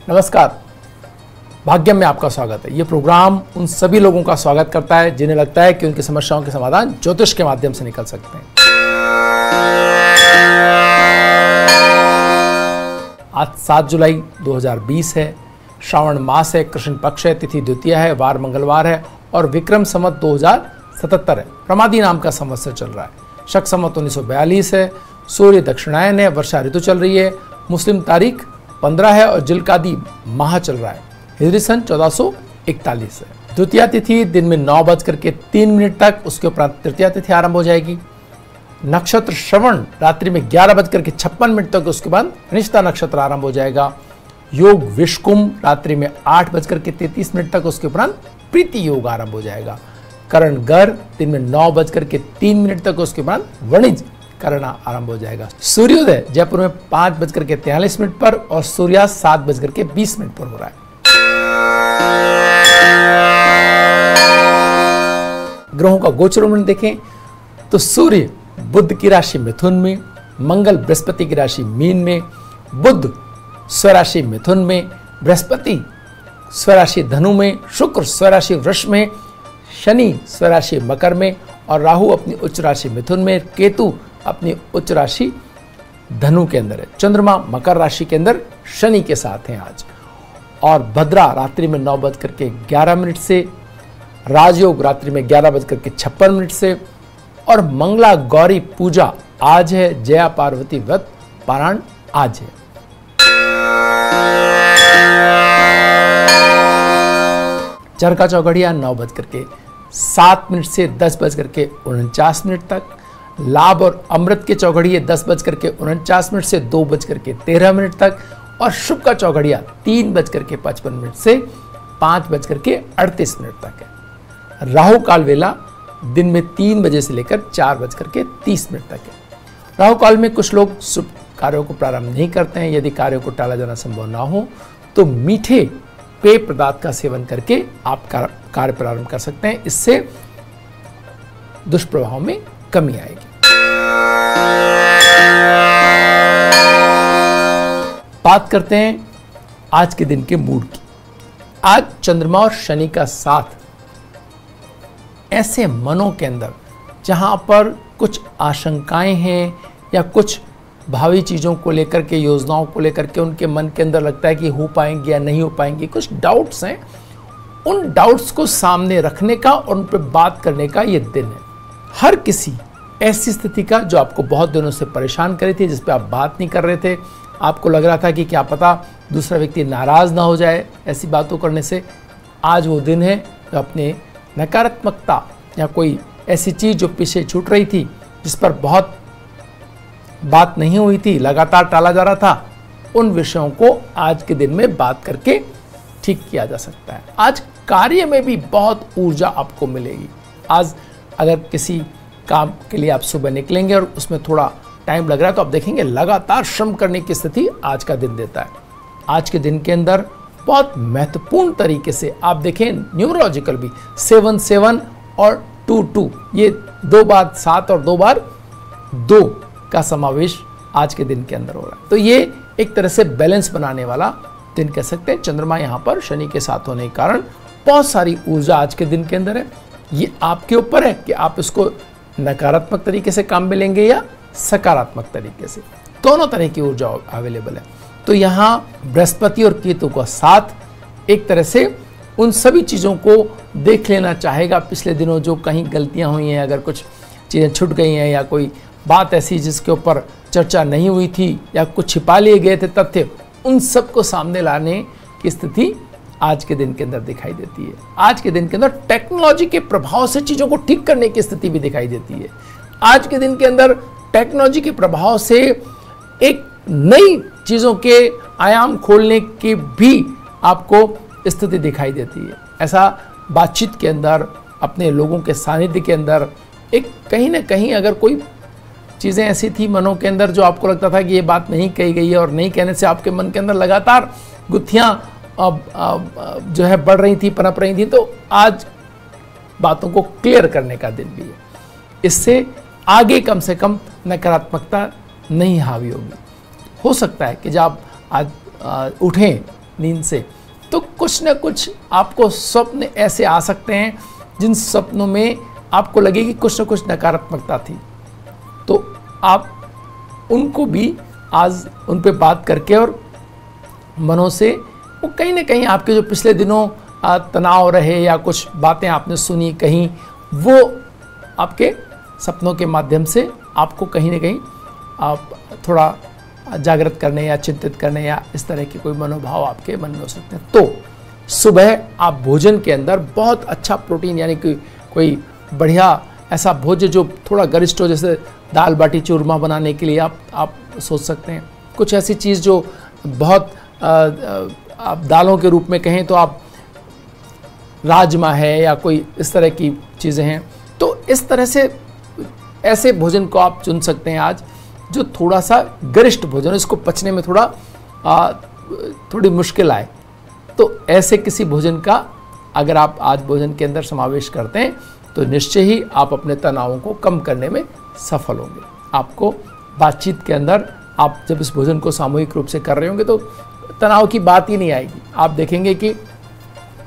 नमस्कार, भाग्यम में आपका स्वागत है। ये प्रोग्राम उन सभी लोगों का स्वागत करता है जिन्हें लगता है कि उनकी समस्याओं के समाधान ज्योतिष के माध्यम से निकल सकते हैं। आज 7 जुलाई 2020 है, श्रावण मास है, कृष्ण पक्ष है, तिथि द्वितीया है, वार मंगलवार है और विक्रम संवत 2077 है। प्रमादी नाम का संवत्सर चल रहा है। शक संवत 1942 है, सूर्य दक्षिणायन है, वर्षा ऋतु चल रही है, मुस्लिम तारीख 15 है और जिलकादी माह चल रहा है। हिजरी सन 1441 है। द्वितीया तिथि दिन में 9:03 तक, उसके उपरांत तृतीया तिथि आरंभ हो जाएगी। नक्षत्र श्रवण रात्रि में 11:56 तक, उसके बाद निष्ठा नक्षत्र आरंभ हो जाएगा। योग विषकुंभ रात्रि में 8:33 तक, उसके उपरांत प्रीति योग आरंभ हो जाएगा। करण गर दिन में 9:03 तक, उसके बाद वणिज करण आरंभ हो जाएगा। सूर्योदय जयपुर में 5:43 पर और सूर्यास्त 7:20 पर हो रहा है। ग्रहों का गोचर देखें तो सूर्य बुध की राशि मिथुन में, मंगल बृहस्पति की राशि मीन में, बुध स्वराशि मिथुन में, बृहस्पति स्वराशि धनु में, शुक्र स्वराशि वृष में, शनि स्वराशि मकर में और राहु अपनी उच्च राशि मिथुन में, केतु अपनी उच्च राशि धनु के अंदर है। चंद्रमा मकर राशि के अंदर शनि के साथ हैं आज। और भद्रा रात्रि में 9:11 से, राजयोग रात्रि में 11:56 से और मंगला गौरी पूजा आज है। जया पार्वती व्रत पारायण आज है। चरका चौघड़िया 9:07 से 10:49 तक, लाभ और अमृत के चौघड़िए 10:49 से 2:13 तक और शुभ का चौघड़िया 3:55 से 5:38 तक है। राहु काल वेला दिन में 3 बजे से लेकर 4:30 तक है। राहु काल में कुछ लोग शुभ कार्यों को प्रारंभ नहीं करते हैं। यदि कार्यों को टाला जाना संभव ना हो तो मीठे पेय पदार्थ का सेवन करके आप कार्य प्रारंभ कर सकते हैं। इससे दुष्प्रभाव में कमी आएगी। बात करते हैं आज के दिन के मूड की। आज चंद्रमा और शनि का साथ ऐसे मनों के अंदर जहां पर कुछ आशंकाएं हैं या कुछ भावी चीज़ों को लेकर के, योजनाओं को लेकर के उनके मन के अंदर लगता है कि हो पाएंगी या नहीं हो पाएंगी, कुछ डाउट्स हैं। उन डाउट्स को सामने रखने का और उन पर बात करने का ये दिन है। हर किसी ऐसी स्थिति का जो आपको बहुत दिनों से परेशान कर रही थी, जिस पे आप बात नहीं कर रहे थे, आपको लग रहा था कि क्या पता दूसरा व्यक्ति नाराज़ ना हो जाए ऐसी बातों करने से, आज वो दिन है जो अपने नकारात्मकता या कोई ऐसी चीज़ जो पीछे छूट रही थी, जिस पर बहुत बात नहीं हुई थी, लगातार टाला जा रहा था, उन विषयों को आज के दिन में बात करके ठीक किया जा सकता है। आज कार्य में भी बहुत ऊर्जा आपको मिलेगी। आज अगर किसी काम के लिए आप सुबह निकलेंगे और उसमें थोड़ा टाइम लग रहा है तो आप देखेंगे लगातार श्रम करने की स्थिति आज का दिन देता है। आज के दिन के अंदर बहुत महत्वपूर्ण तरीके से आप देखें, न्यूमरोलॉजिकल भी 7 और 2 ये 2 बार 7 और 2 बार 2 का समावेश आज के दिन के अंदर हो रहा है। तो ये एक तरह से बैलेंस बनाने वाला दिन कह सकते हैं। चंद्रमा यहाँ पर शनि के साथ होने के कारण बहुत सारी ऊर्जा आज के दिन के अंदर है। ये आपके ऊपर है कि आप इसको नकारात्मक तरीके से काम में लेंगे या सकारात्मक तरीके से। दोनों तरह की ऊर्जा अवेलेबल है। तो यहाँ बृहस्पति और केतु का साथ एक तरह से उन सभी चीज़ों को देख लेना चाहेगा। पिछले दिनों जो कहीं गलतियाँ हुई हैं, अगर कुछ चीज़ें छूट गई हैं या कोई बात ऐसी जिसके ऊपर चर्चा नहीं हुई थी या कुछ छिपा लिए गए थे तथ्य, उन सब को सामने लाने की स्थिति आज के दिन के अंदर दिखाई देती है। आज के दिन के अंदर टेक्नोलॉजी के प्रभाव से चीज़ों को ठीक करने की स्थिति भी दिखाई देती है। आज के दिन के अंदर टेक्नोलॉजी के प्रभाव से एक नई चीज़ों के आयाम खोलने की भी आपको स्थिति दिखाई देती है। ऐसा बातचीत के अंदर, अपने लोगों के सानिध्य के अंदर एक कहीं ना कहीं अगर कोई चीज़ें ऐसी थी मनों के अंदर जो आपको लगता था कि ये बात नहीं कही गई है और नहीं कहने से आपके मन के अंदर लगातार गुत्थियाँ जो है बढ़ रही थी, पनप रही थी, तो आज बातों को क्लियर करने का दिन भी है। इससे आगे कम से कम नकारात्मकता नहीं हावी होगी। हो सकता है कि जब आज उठें नींद से, तो कुछ ना कुछ आपको स्वप्न ऐसे आ सकते हैं जिन स्वप्नों में आपको लगे कि कुछ ना कुछ नकारात्मकता थी। तो आप उनको भी आज उन पे बात करके और मनों से वो कहीं ना कहीं आपके जो पिछले दिनों तनाव रहे या कुछ बातें आपने सुनी कहीं, वो आपके सपनों के माध्यम से आपको कहीं ना कहीं आप थोड़ा जागृत करने या चिंतित करने या इस तरह के कोई मनोभाव आपके मन में हो सकते हैं। तो सुबह आप भोजन के अंदर बहुत अच्छा प्रोटीन यानी कि कोई बढ़िया ऐसा भोज्य जो थोड़ा गरिष्ठ हो, जैसे दाल बाटी चूरमा बनाने के लिए आप सोच सकते हैं। कुछ ऐसी चीज़ जो बहुत आप दालों के रूप में कहें तो आप राजमा है या कोई इस तरह की चीज़ें हैं, तो इस तरह से ऐसे भोजन को आप चुन सकते हैं आज जो थोड़ा सा गरिष्ठ भोजन, इसको पचने में थोड़ी मुश्किल आए। तो ऐसे किसी भोजन का अगर आप आज भोजन के अंदर समावेश करते हैं तो निश्चय ही आप अपने तनावों को कम करने में सफल होंगे। आपको बातचीत के अंदर आप जब इस भोजन को सामूहिक रूप से कर रहे होंगे तो तनाव की बात ही नहीं आएगी। आप देखेंगे कि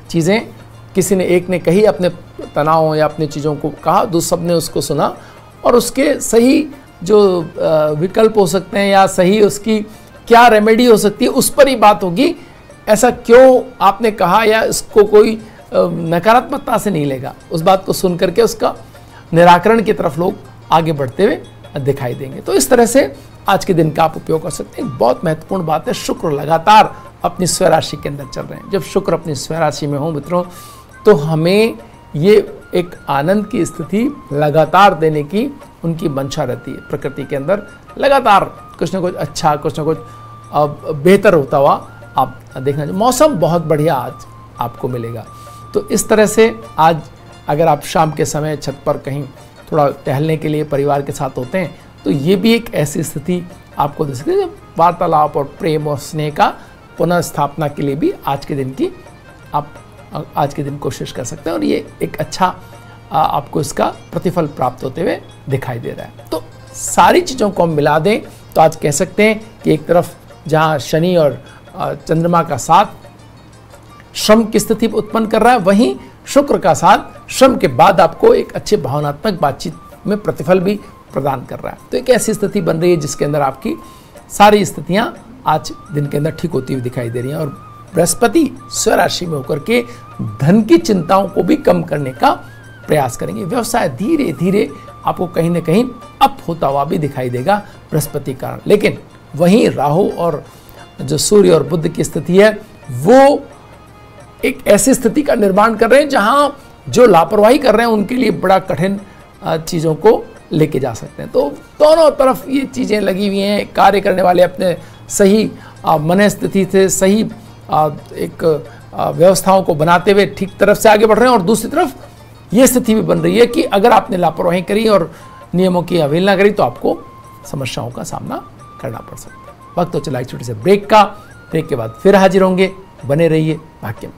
चीज़ें किसी ने एक ने कही, अपने तनाव या अपनी चीज़ों को कहा, दूसरे सबने उसको सुना और उसके सही जो विकल्प हो सकते हैं या सही उसकी क्या रेमेडी हो सकती है उस पर ही बात होगी। ऐसा क्यों आपने कहा या इसको कोई नकारात्मकता से नहीं लेगा। उस बात को सुन करके उसका निराकरण की तरफ लोग आगे बढ़ते हुए दिखाई देंगे। तो इस तरह से आज के दिन का आप उपयोग कर सकते हैं। बहुत महत्वपूर्ण बात है, शुक्र लगातार अपनी स्वराशि के अंदर चल रहे हैं। जब शुक्र अपनी स्वराशि में हो मित्रों, तो हमें ये एक आनंद की स्थिति लगातार देने की उनकी मंशा रहती है। प्रकृति के अंदर लगातार कुछ ना कुछ अच्छा, कुछ ना कुछ बेहतर होता हुआ आप देखना। मौसम बहुत बढ़िया आज आपको मिलेगा। तो इस तरह से आज अगर आप शाम के समय छत पर कहीं थोड़ा टहलने के लिए परिवार के साथ होते हैं तो ये भी एक ऐसी स्थिति आपको दे सकती है जब वार्तालाप और प्रेम और स्नेह का पुनर्स्थापना के लिए भी आज के दिन की आप आज के दिन कोशिश कर सकते हैं और ये एक अच्छा आपको इसका प्रतिफल प्राप्त होते हुए दिखाई दे रहा है। तो सारी चीज़ों को हम मिला दें तो आज कह सकते हैं कि एक तरफ जहाँ शनि और चंद्रमा का साथ श्रम की स्थिति उत्पन्न कर रहा है, वहीं शुक्र का साथ श्रम के बाद आपको एक अच्छे भावनात्मक बातचीत में प्रतिफल भी प्रदान कर रहा है। तो एक ऐसी स्थिति बन रही है जिसके अंदर आपकी सारी स्थितियां आज दिन के अंदर ठीक होती हुई दिखाई दे रही हैं। और बृहस्पति स्वराशि में होकर के धन की चिंताओं को भी कम करने का प्रयास करेंगे। व्यवसाय धीरे धीरे आपको कहीं ना कहीं अप होता हुआ भी दिखाई देगा बृहस्पति के कारण। लेकिन वहीं राहु और जो सूर्य और बुध की स्थिति है वो एक ऐसी स्थिति का निर्माण कर रहे हैं जहां जो लापरवाही कर रहे हैं उनके लिए बड़ा कठिन चीज़ों को लेके जा सकते हैं। तो दोनों तरफ ये चीज़ें लगी हुई हैं। कार्य करने वाले अपने सही मन स्थिति से सही एक व्यवस्थाओं को बनाते हुए ठीक तरफ से आगे बढ़ रहे हैं और दूसरी तरफ ये स्थिति भी बन रही है कि अगर आपने लापरवाही करी और नियमों की अवहेलना करी तो आपको समस्याओं का सामना करना पड़ सकता है। वक्त तो चला एक छोटे से ब्रेक का। ब्रेक के बाद फिर हाजिर होंगे। बने रहिए भाग्य में।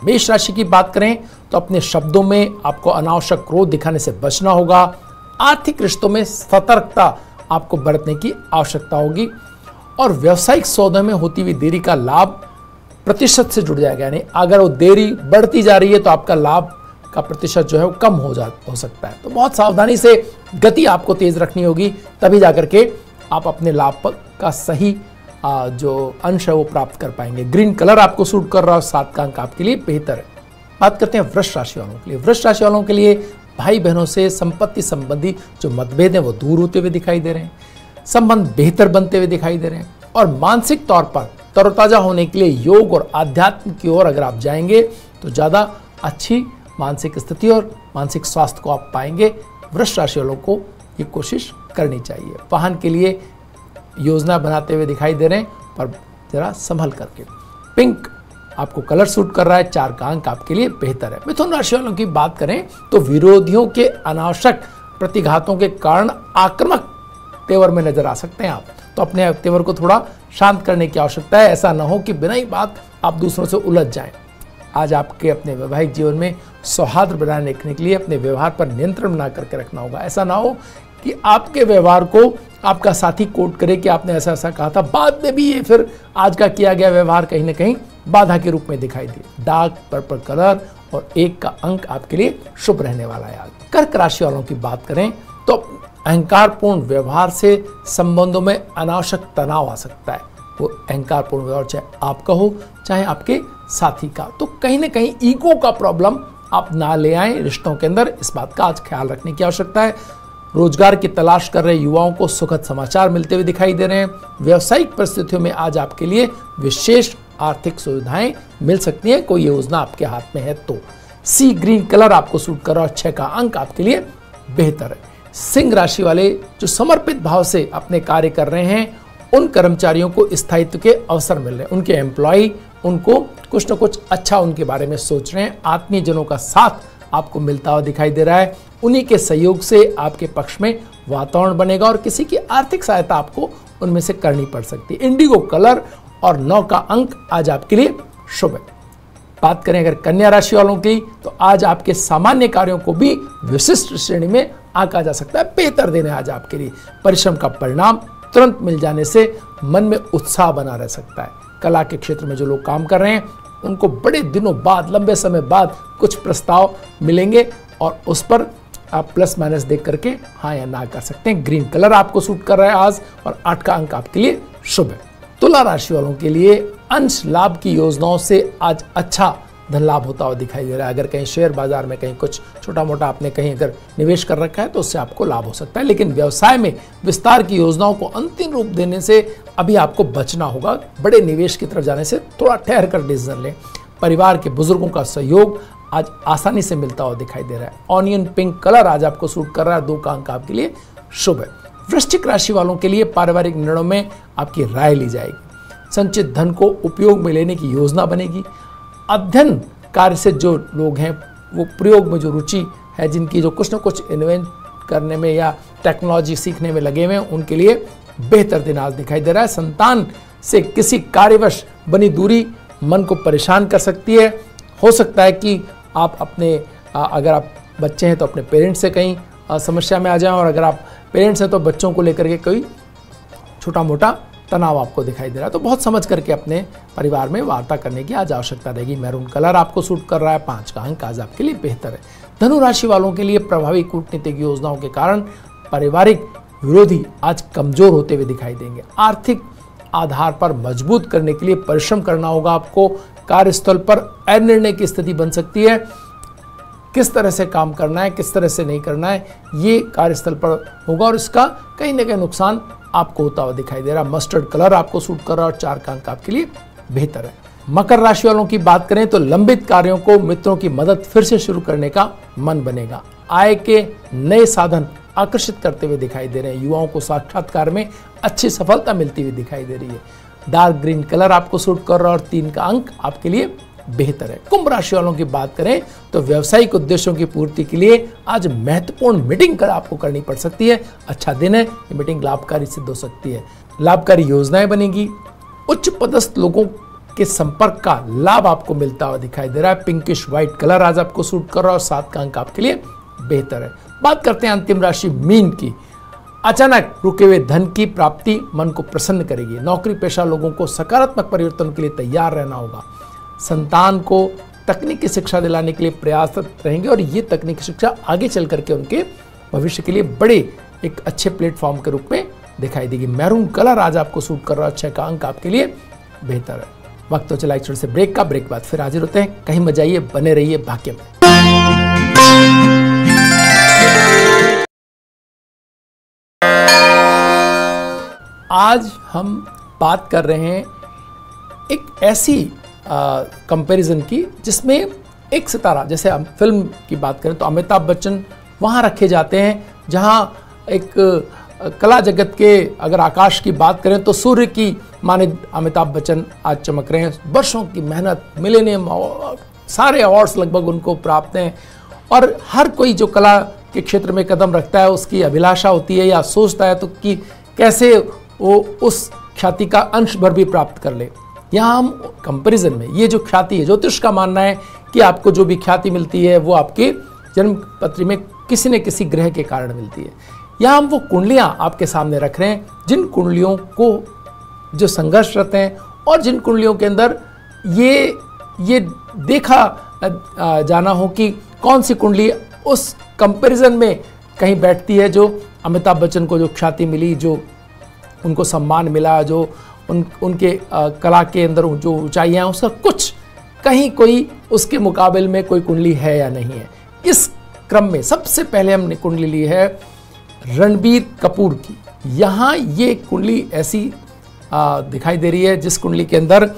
मेष राशि की बात करें तो अपने शब्दों में आपको अनावश्यक क्रोध दिखाने से बचना होगा। आर्थिक रिश्तों में सतर्कता आपको बरतने की आवश्यकता होगी और व्यावसायिक सौदों में होती हुई देरी का लाभ प्रतिशत से जुड़ जाएगा। यानी अगर वो देरी बढ़ती जा रही है तो आपका लाभ का प्रतिशत जो है वो कम हो सकता है। तो बहुत सावधानी से गति आपको तेज रखनी होगी, तभी जाकर के आप अपने लाभ का सही जो अंश है वो प्राप्त कर पाएंगे। ग्रीन कलर आपको सूट कर रहा है, 7 का अंक आपके लिए बेहतर है। बात करते हैं वृष राशि वालों के लिए। वृष राशि वालों के लिए भाई बहनों से संपत्ति संबंधी जो मतभेद हैं वो दूर होते हुए दिखाई दे रहे हैं। संबंध बेहतर बनते हुए दिखाई दे रहे हैं और मानसिक तौर पर तरोताजा होने के लिए योग और आध्यात्म की ओर अगर आप जाएंगे तो ज़्यादा अच्छी मानसिक स्थिति और मानसिक स्वास्थ्य को आप पाएंगे। वृष राशि वालों को ये कोशिश करनी चाहिए। वाहन के लिए योजना बनाते हुए दिखाई दे रहे हैं पर जरा संभल करके। पिंक आपको कलर सूट कर रहा है, 4 का अंक आपके लिए बेहतर है। मिथुन राशि वालों की बात करें तो विरोधियों के अनावश्यक प्रतिघातों के कारण आक्रामक तेवर में नजर आ सकते हैं आप। तो अपने तेवर को थोड़ा शांत करने की आवश्यकता है। ऐसा न हो कि बिना ही बात आप दूसरों से उलझ जाएं। आज आपके अपने वैवाहिक जीवन में सौहार्द बनाए रखने के लिए अपने व्यवहार पर नियंत्रण बना करके रखना होगा। ऐसा ना हो कि आपके व्यवहार को आपका साथी कोट करे कि आपने ऐसा ऐसा कहा था, बाद में भी ये फिर आज का किया गया व्यवहार कहीं ना कहीं बाधा के रूप में दिखाई दे। डार्क पर्पल कलर और 1 का अंक आपके लिए शुभ रहने वाला है। कर्क राशि वालों की बात करें तो अहंकारपूर्ण व्यवहार से संबंधों में अनावश्यक तनाव आ सकता है। वो अहंकारपूर्ण व्यवहार चाहे आपका हो चाहे आपके साथी का, तो कहीं ना कहीं ईगो का प्रॉब्लम आप ना ले आए रिश्तों के अंदर, इस बात का आज ख्याल रखने की आवश्यकता है। रोजगार की तलाश कर रहे युवाओं को सुखद समाचार मिलते हुए दिखाई दे रहे हैं। व्यावसायिक परिस्थितियों में आज आपके लिए विशेष आर्थिक सुविधाएं मिल सकती हैं, कोई योजना आपके हाथ में है तो। सी ग्रीन कलर आपको सूट कर रहा है, 6 का अंक आपके लिए बेहतर है। सिंह राशि वाले जो समर्पित भाव से अपने कार्य कर रहे हैं, उन कर्मचारियों को स्थायित्व के अवसर मिल रहे हैं। उनके एम्प्लॉय उनको कुछ न कुछ अच्छा उनके बारे में सोच रहे हैं। आत्मीय जनों का साथ आपको मिलता हुआ दिखाई दे रहा है। उन्हीं के सहयोग से आपके पक्ष में वातावरण बनेगा और किसी की आर्थिक सहायता आपको उनमें से करनी पड़ सकती है। इंडिगो कलर और 9 का अंक आज आपके लिए शुभ है। बात करें अगर कन्या राशि वालों की, तो आज आपके सामान्य कार्यों को भी विशिष्ट श्रेणी में आंका जा सकता है। बेहतर दिन है आज आपके लिए। परिश्रम का परिणाम तुरंत मिल जाने से मन में उत्साह बना रह सकता है। कला के क्षेत्र में जो लोग काम कर रहे हैं उनको बड़े दिनों बाद, लंबे समय बाद कुछ प्रस्ताव मिलेंगे और उस पर आप प्लस माइनस देख करके हाँ या ना कर सकते हैं। ग्रीन कलर आपको सूट कर रहा है आज और 8 का अंक आपके लिए शुभ है। तुला राशि वालों के लिए अंश लाभ की योजनाओं से आज अच्छा धन लाभ होता हुआ दिखाई दे रहा है। अगर कहीं शेयर बाजार में कहीं कुछ छोटा मोटा आपने कहीं अगर निवेश कर रखा है तो उससे आपको लाभ हो सकता है, लेकिन व्यवसाय में विस्तार की योजनाओं को अंतिम रूप देने से अभी आपको बचना होगा। बड़े निवेश की तरफ जाने से थोड़ा ठहर कर डिसीजन लें। परिवार के बुजुर्गों का सहयोग आज आसानी से मिलता हुआ दिखाई दे रहा है। ऑनियन पिंक कलर आज आपको सूट कर रहा है, 2 का अंक आपके लिए शुभ है। वृश्चिक राशि वालों के लिए पारिवारिक निर्णयों में आपकी राय ली जाएगी। संचित धन को उपयोग में लेने की योजना बनेगी। अध्ययन कार्य से जो लोग हैं वो प्रयोग में जो रुचि है, जिनकी जो कुछ न कुछ इन्वेंट करने में या टेक्नोलॉजी सीखने में लगे हुए हैं, उनके लिए बेहतर दिन आज दिखाई दे रहा है। संतान से किसी कार्यवश बनी दूरी मन को परेशान कर सकती है। हो सकता है कि आप अपने अगर आप बच्चे हैं तो अपने पेरेंट्स से कहीं समस्या में आ जाएं, और अगर आप पेरेंट्स हैं तो बच्चों को लेकर के कोई छोटा मोटा तनाव आपको दिखाई दे रहा है। तो बहुत समझ करके अपने परिवार में वार्ता करने की आज आवश्यकता रहेगी। मैरून कलर आपको सूट कर रहा है, 5 का अंक आज आपके लिए बेहतर है। धनु राशि वालों के लिए प्रभावी कूटनीतिक योजनाओं के कारण पारिवारिक विरोधी आज कमजोर होते हुए दिखाई देंगे। आर्थिक आधार पर मजबूत करने के लिए परिश्रम करना होगा आपको। कार्यस्थल पर अनिर्णय की स्थिति बन सकती है। किस तरह से काम करना है, किस तरह से नहीं करना है, ये कार्यस्थल पर होगा और इसका कहीं ना कहीं नुकसान आपको होता हुआ दिखाई दे रहा है। मस्टर्ड कलर आपको सूट कर रहा है और 4 का अंक आपके लिए बेहतर है। मकर राशि वालों की बात करें तो लंबित कार्यों को मित्रों की मदद फिर से शुरू करने का मन बनेगा। आय के नए साधन आकर्षित करते हुए दिखाई दे रहे हैं। युवाओं को साक्षात्कार में अच्छी सफलता मिलती हुई दिखाई दे रही है। डार्क ग्रीन कलर आपको सूट कर रहा है और 3 का अंक आपके लिए बेहतर है। कुंभ राशि वालों की बात करें तो व्यावसायिक उद्देश्यों की पूर्ति के लिए आज महत्वपूर्ण मीटिंग आपको करनी पड़ सकती है। अच्छा दिन है, ये मीटिंग लाभकारी सिद्ध हो सकती है। लाभकारी योजनाएं बनेगी। उच्च पदस्थ लोगों के संपर्क का लाभ आपको मिलता हुआ दिखाई दे रहा है। पिंकिश व्हाइट कलर आज आपको सूट कर रहा है और 7 का अंक आपके लिए बेहतर है। बात करते हैं अंतिम राशि मीन की। अचानक रुके हुए धन की प्राप्ति मन को प्रसन्न करेगी। नौकरी पेशा लोगों को सकारात्मक परिवर्तन के लिए तैयार रहना होगा। संतान को तकनीकी शिक्षा दिलाने के लिए प्रयासरत रहेंगे और ये तकनीकी शिक्षा आगे चल करके उनके भविष्य के लिए बड़े एक अच्छे प्लेटफॉर्म के रूप में दिखाई देगी। मैरून कलर आज आपको सूट कर रहा है, 6 का अंक आपके लिए बेहतर है। वक्त तो चला एक छोटे से ब्रेक का। ब्रेक बाद फिर हाजिर होते हैं। कहीं मत जाइए, बने रहिए भाग्य में। आज हम बात कर रहे हैं एक ऐसी कंपैरिजन की जिसमें एक सितारा, जैसे हम फिल्म की बात करें तो अमिताभ बच्चन वहाँ रखे जाते हैं जहाँ एक कला जगत के अगर आकाश की बात करें तो सूर्य की माने अमिताभ बच्चन आज चमक रहे हैं। वर्षों की मेहनत, मिलेनियम सारे अवार्ड्स लगभग उनको प्राप्त हैं और हर कोई जो कला के क्षेत्र में कदम रखता है उसकी अभिलाषा होती है या सोचता है तो कि कैसे वो उस ख्याति का अंश भर भी प्राप्त कर ले। यहाँ हम कंपैरिजन में ये जो ख्याति है, ज्योतिष का मानना है कि आपको जो भी ख्याति मिलती है वो आपके जन्म पत्री में किसी न किसी ग्रह के कारण मिलती है। यहाँ हम वो कुंडलियां आपके सामने रख रहे हैं जिन कुंडलियों को जो संघर्षरत हैं और जिन कुंडलियों के अंदर ये देखा जाना हो कि कौन सी कुंडली उस कंपैरिजन में कहीं बैठती है, जो अमिताभ बच्चन को जो ख्याति मिली, जो उनको सम्मान मिला, जो उनके कला के अंदर जो ऊंचाइयाँ हैं, उसका कुछ कहीं कोई उसके मुकाबले में कोई कुंडली है या नहीं है। इस क्रम में सबसे पहले हमने कुंडली ली है रणबीर कपूर की। यहाँ ये कुंडली ऐसी दिखाई दे रही है जिस कुंडली के अंदर,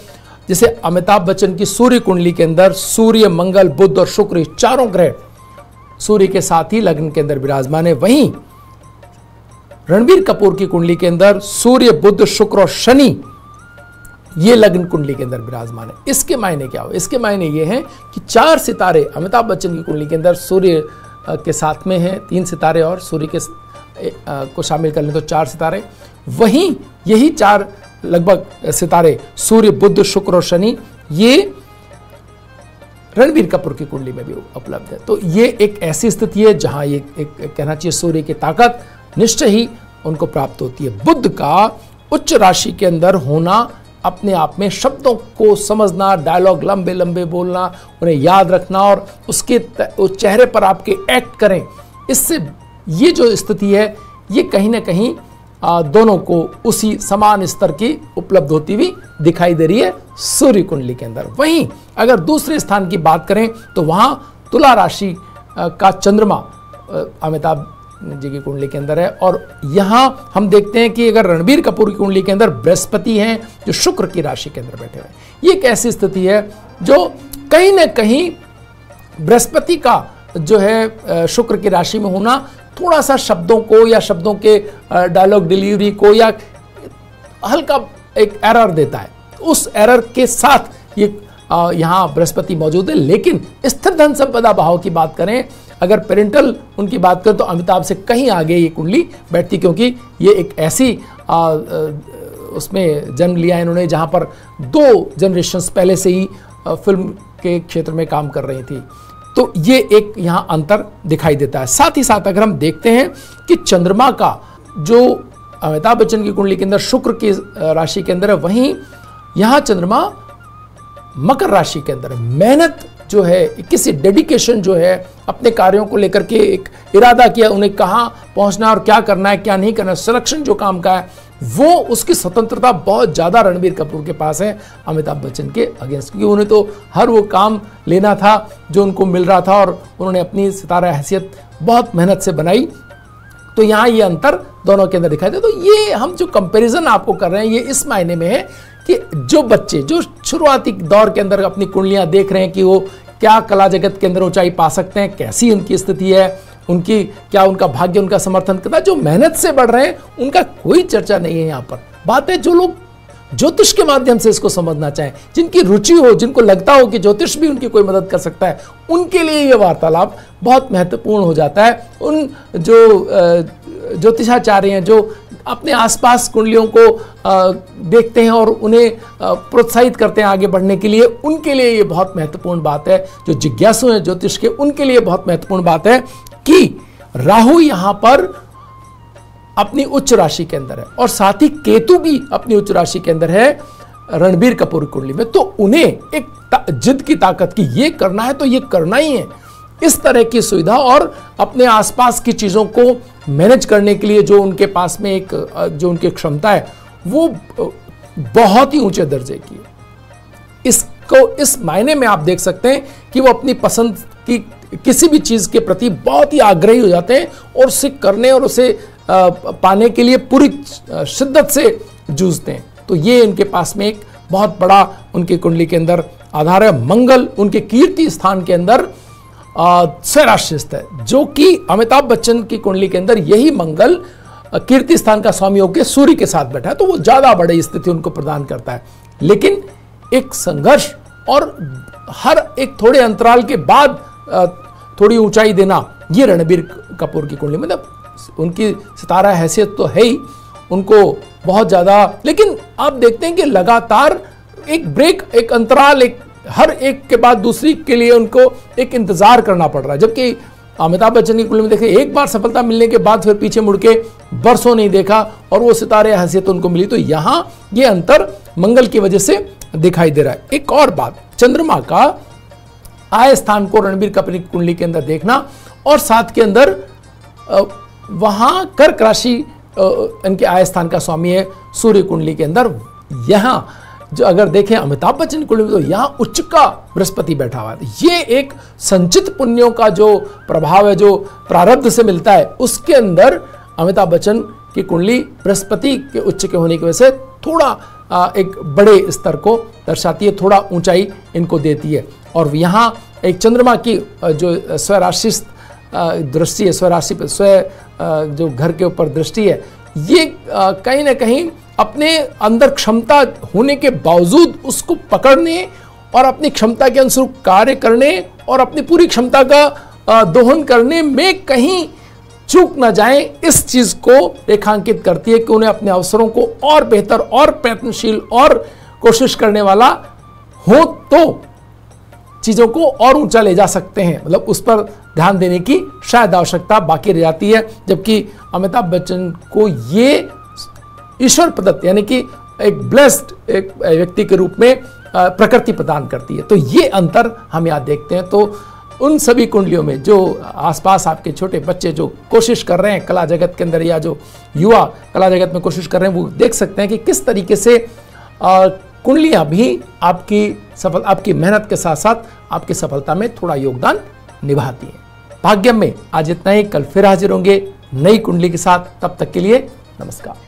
जैसे अमिताभ बच्चन की सूर्य कुंडली के अंदर सूर्य, मंगल, बुध और शुक्र, चारों ग्रह सूर्य के साथ ही लग्न के अंदर विराजमान है। वहीं रणबीर कपूर की कुंडली के अंदर सूर्य, बुध, शुक्र और शनि ये लग्न कुंडली के अंदर विराजमान है। इसके मायने क्या हो? इसके मायने ये हैं कि 4 सितारे अमिताभ बच्चन की कुंडली के अंदर सूर्य के साथ में हैं, 3 सितारे और सूर्य के को शामिल कर लें तो 4 सितारे। वहीं यही 4 लगभग सितारे सूर्य, बुध, शुक्र और शनि ये रणबीर कपूर की कुंडली में भी उपलब्ध है। तो ये एक ऐसी स्थिति है जहां ये एक कहना चाहिए सूर्य की ताकत निश्चय ही उनको प्राप्त होती है। बुध का उच्च राशि के अंदर होना अपने आप में शब्दों को समझना, डायलॉग लंबे लंबे बोलना, उन्हें याद रखना और उसके चेहरे पर आपके एक्ट करें, इससे ये जो स्थिति है ये कहीं ना कहीं दोनों को उसी समान स्तर की उपलब्ध होती हुई दिखाई दे रही है सूर्य कुंडली के अंदर। वहीं अगर दूसरे स्थान की बात करें तो वहां तुला राशि का चंद्रमा अमिताभ जी की कुंडली के अंदर है। और यहां हम देखते हैं कि अगर रणबीर कपूर की कुंडली के अंदर बृहस्पति हैं जो शुक्र की राशि के अंदर बैठे हुए हैं, ये एक ऐसी स्थिति है जो कहीं ना कहीं बृहस्पति का जो है शुक्र की राशि में होना थोड़ा सा शब्दों को या शब्दों के डायलॉग डिलीवरी को या हल्का एक एरर देता है। उस एरर के साथ ये यहाँ बृहस्पति मौजूद है। लेकिन स्थिर धन संपदा भाव की बात करें, अगर पेरेंटल उनकी बात करें तो अमिताभ से कहीं आगे ये कुंडली बैठती, क्योंकि ये एक ऐसी उसमें जन्म लिया इन्होंने जहाँ पर 2 जनरेशन्स पहले से ही फिल्म के क्षेत्र में काम कर रही थी। तो ये एक यहाँ अंतर दिखाई देता है। साथ ही साथ अगर हम देखते हैं कि चंद्रमा का जो अमिताभ बच्चन की कुंडली के अंदर शुक्र की राशि के अंदर है, वहीं यहाँ चंद्रमा मकर राशि के अंदर है। मेहनत जो है, किसी डेडिकेशन जो है, अपने कार्यों को लेकर के एक इरादा किया, उन्हें कहाँ पहुँचना और क्या करना है क्या नहीं करना, सिलेक्शन जो काम का है, वो उसकी स्वतंत्रता बहुत ज़्यादा रणबीर कपूर के पास है अमिताभ बच्चन के अगेंस्ट, क्योंकि उन्हें तो हर वो काम लेना था जो उनको मिल रहा था और उन्होंने अपनी सितारा हैसियत बहुत मेहनत से बनाई। तो यहाँ ये अंतर दोनों के अंदर दिखाई दे। तो ये हम जो कंपैरिजन आपको कर रहे हैं ये इस मायने में है कि जो बच्चे जो शुरुआती दौर के अंदर अपनी कुंडलियाँ देख रहे हैं कि वो क्या कला जगत के अंदर ऊंचाई पा सकते हैं, कैसी उनकी स्थिति है, उनकी क्या उनका भाग्य उनका समर्थन करता है, जो मेहनत से बढ़ रहे हैं उनका कोई चर्चा नहीं है यहाँ पर। बात है जो लोग ज्योतिष के माध्यम से इसको समझना चाहें, जिनकी रुचि हो, जिनको लगता हो कि ज्योतिष भी उनकी कोई मदद कर सकता है, उनके लिए ये वार्तालाप बहुत महत्वपूर्ण हो जाता है। उन जो ज्योतिषाचार्य हैं जो अपने आसपास कुंडलियों को देखते हैं और उन्हें प्रोत्साहित करते हैं आगे बढ़ने के लिए, उनके लिए ये बहुत महत्वपूर्ण बात है। जो जिज्ञासु हैं ज्योतिष के, उनके लिए बहुत महत्वपूर्ण बात है कि राहु यहाँ पर अपनी उच्च राशि के अंदर है और साथ ही केतु भी अपनी उच्च राशि के अंदर है रणबीर कपूर कुंडली में। तो उन्हें एक जिद की ताकत की ये करना है तो ये करना ही है, इस तरह की सुविधा और अपने आसपास की चीज़ों को मैनेज करने के लिए जो उनके पास में एक जो उनकी क्षमता है वो बहुत ही ऊंचे दर्जे की है। इसको इस मायने में आप देख सकते हैं कि वो अपनी पसंद की किसी भी चीज़ के प्रति बहुत ही आग्रही हो जाते हैं और उसे करने और उसे पाने के लिए पूरी शिद्दत से जूझते हैं। तो ये इनके पास में एक बहुत बड़ा उनकी कुंडली के अंदर आधार है। मंगल उनके कीर्ति स्थान के अंदर स्वराशि स्थित है, जो कि अमिताभ बच्चन की कुंडली के अंदर यही मंगल कीर्ति स्थान का स्वामी होकर सूर्य के साथ बैठा है, तो वो ज्यादा बड़ी स्थिति उनको प्रदान करता है। लेकिन एक संघर्ष और हर एक थोड़े अंतराल के बाद थोड़ी ऊंचाई देना, ये रणबीर कपूर की कुंडली मतलब उनकी सितारा हैसियत तो है ही, उनको बहुत ज्यादा, लेकिन आप देखते हैं कि लगातार एक ब्रेक, एक अंतराल, एक हर एक के बाद दूसरी के लिए उनको एक इंतजार करना पड़ रहा है। जबकि अमिताभ बच्चन की कुंडली में देखें, एक बार सफलता मिलने के बाद फिर पीछे मुड़ के बरसों नहीं देखा और वो सितारे हैसियत उनको मिली। तो यहां ये अंतर मंगल की वजह से दिखाई दे रहा है। एक और बात, चंद्रमा का आय स्थान को रणबीर कपूर की कुंडली के अंदर देखना और साथ के अंदर वहां कर्क राशि इनके आय स्थान का स्वामी है सूर्य कुंडली के अंदर। यहां जो अगर देखें अमिताभ बच्चन की कुंडली में, तो यहां उच्च का बृहस्पति बैठा हुआ है। ये एक संचित पुण्यों का जो प्रभाव है, जो प्रारब्ध से मिलता है, उसके अंदर अमिताभ बच्चन की कुंडली बृहस्पति के उच्च के होने की वजह से थोड़ा एक बड़े स्तर को दर्शाती है, थोड़ा ऊंचाई इनको देती है। और यहाँ एक चंद्रमा की जो स्वराशि दृष्टि है, स्वराशि पे स्व जो घर के ऊपर दृष्टि है, ये कहीं ना कहीं अपने अंदर क्षमता होने के बावजूद उसको पकड़ने और अपनी क्षमता के अनुसार कार्य करने और अपनी पूरी क्षमता का दोहन करने में कहीं चूक न जाए, इस चीज को रेखांकित करती है कि उन्हें अपने अवसरों को और बेहतर और प्रयत्नशील और कोशिश करने वाला हो तो चीजों को और ऊंचा ले जा सकते हैं। मतलब उस पर ध्यान देने की शायद आवश्यकता बाकी रह जाती है, जबकि अमिताभ बच्चन को ये ईश्वर प्रदत्त यानी कि एक ब्लेस्ड एक व्यक्ति के रूप में प्रकृति प्रदान करती है। तो ये अंतर हम यहाँ देखते हैं। तो उन सभी कुंडलियों में जो आसपास आपके छोटे बच्चे जो कोशिश कर रहे हैं कला जगत के अंदर, या जो युवा कला जगत में कोशिश कर रहे हैं, वो देख सकते हैं कि किस तरीके से कुंडलियां भी आपकी मेहनत के साथ साथ आपकी सफलता में थोड़ा योगदान निभाती हैं। भाग्यम में आज इतना ही, कल फिर हाजिर होंगे नई कुंडली के साथ। तब तक के लिए नमस्कार।